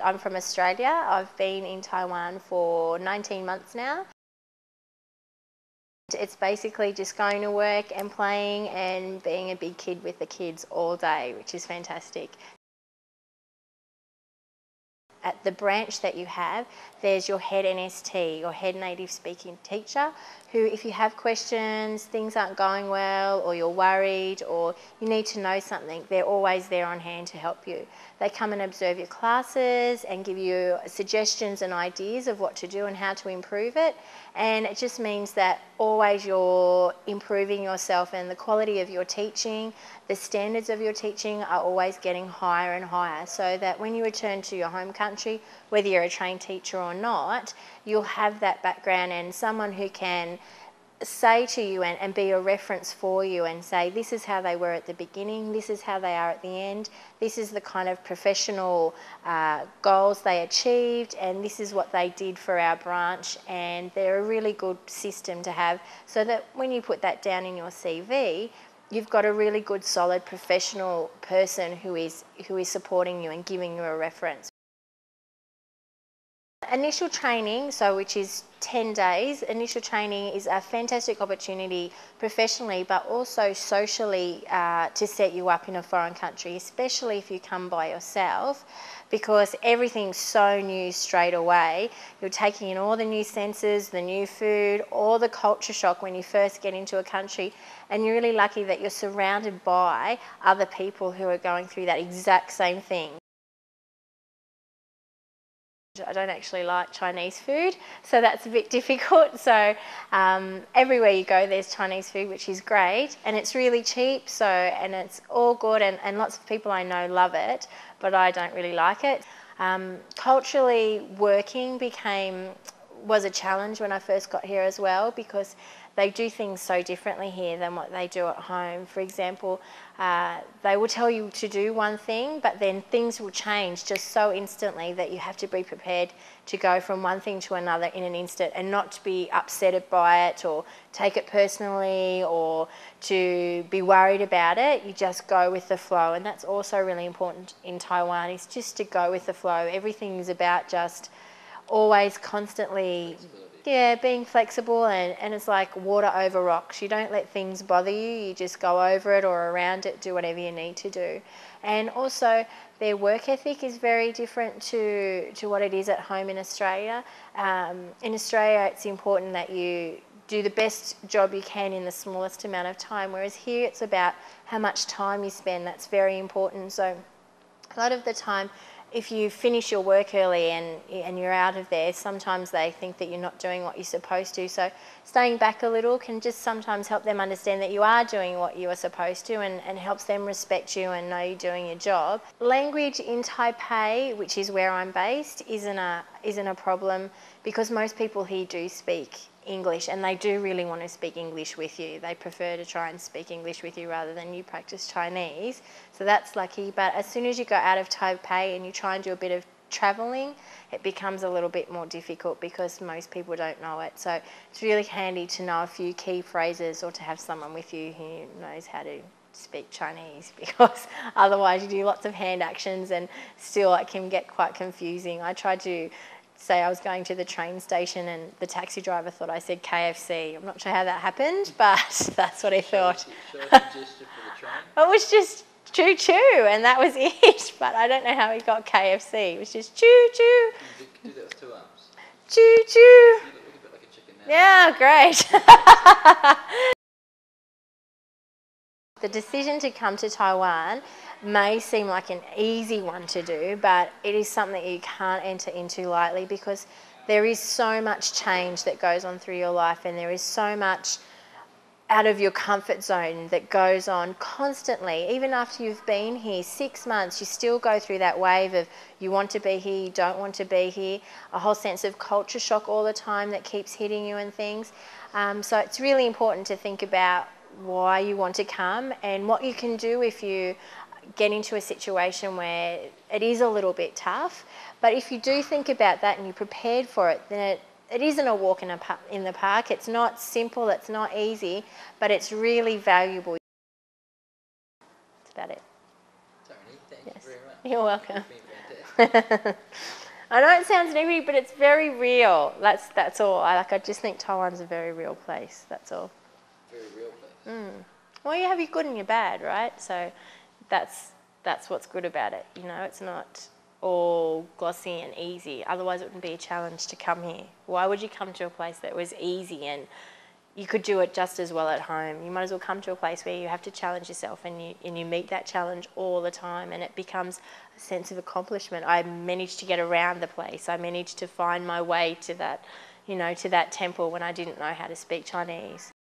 I'm from Australia. I've been in Taiwan for 19 months now. It's basically just going to work and playing and being a big kid with the kids all day, which is fantastic. At the branch that you have, there's your head NST, your head native speaking teacher, who if you have questions, things aren't going well, or you're worried, or you need to know something, they're always there on hand to help you. They come and observe your classes and give you suggestions and ideas of what to do and how to improve it. And it just means that always you're improving yourself, and the quality of your teaching, the standards of your teaching are always getting higher and higher, so that when you return to your home country, whether you're a trained teacher or not, you'll have that background and someone who can say to you and be a reference for you and say, this is how they were at the beginning, this is how they are at the end, this is the kind of professional goals they achieved, and this is what they did for our branch. And they're a really good system to have, so that when you put that down in your CV, you've got a really good solid professional person who is supporting you and giving you a reference. Initial training, which is 10 days, initial training is a fantastic opportunity professionally but also socially to set you up in a foreign country, especially if you come by yourself, because everything's so new straight away. You're taking in all the new senses, the new food, all the culture shock when you first get into a country, and you're really lucky that you're surrounded by other people who are going through that exact same thing. I don't actually like Chinese food, so that's a bit difficult. So everywhere you go there's Chinese food, which is great, and it's really cheap, and it's all good, and lots of people I know love it, but I don't really like it. Culturally, working was a challenge when I first got here as well, because they do things so differently here than what they do at home. For example, they will tell you to do one thing, but then things will change just so instantly that you have to be prepared to go from one thing to another in an instant, and not to be upset by it or take it personally or to be worried about it. You just go with the flow, and that's also really important in Taiwan, is just to go with the flow. Everything is about just always constantly being flexible, and it's like water over rocks. You don't let things bother you, you just go over it or around it, do whatever you need to do. And also their work ethic is very different to what it is at home in Australia. In Australia it's important that you do the best job you can in the smallest amount of time, whereas here it's about how much time you spend. That's very important. So a lot of the time, if you finish your work early and you're out of there, sometimes they think that you're not doing what you're supposed to. So staying back a little can just sometimes help them understand that you are doing what you are supposed to, and helps them respect you and know you're doing your job. Language in Taipei, which is where I'm based, isn't a problem, because most people here do speak English, and they do really want to speak English with you. They prefer to try and speak English with you rather than you practice Chinese, so that's lucky. But as soon as you go out of Taipei and you try and do a bit of travelling, it becomes a little bit more difficult because most people don't know it. So it's really handy to know a few key phrases, or to have someone with you who knows how to speak Chinese, because otherwise you do lots of hand actions and still it can get quite confusing. I tried to say I was going to the train station and the taxi driver thought I said KFC. I'm not sure how that happened, but that's what he thought. It was just choo choo, and that was it. But I don't know how he got KFC. It was just choo choo. You do that with two arms. Choo choo. You look a bit like a chicken now. Yeah, great. The decision to come to Taiwan may seem like an easy one to do, but it is something you can't enter into lightly, because there is so much change that goes on through your life, and there is so much out of your comfort zone that goes on constantly. Even after you've been here 6 months, you still go through that wave of you want to be here, you don't want to be here, a whole sense of culture shock all the time that keeps hitting you and things. So it's really important to think about why you want to come and what you can do if you get into a situation where it is a little bit tough. But if you do think about that and you're prepared for it, then it isn't a walk in the park. It's not simple, it's not easy, but it's really valuable. That's about it. Tony, thank you very much. You're welcome. You've been fantastic. I know it sounds negative, but it's very real. That's all. I just think Taiwan's a very real place. That's all. Very real place. Well, you have your good and your bad, right? So that's what's good about it. You know, it's not all glossy and easy. Otherwise, it wouldn't be a challenge to come here. Why would you come to a place that was easy and you could do it just as well at home? You might as well come to a place where you have to challenge yourself and you meet that challenge all the time, and it becomes a sense of accomplishment. I managed to get around the place. I managed to find my way to that, to that temple when I didn't know how to speak Chinese.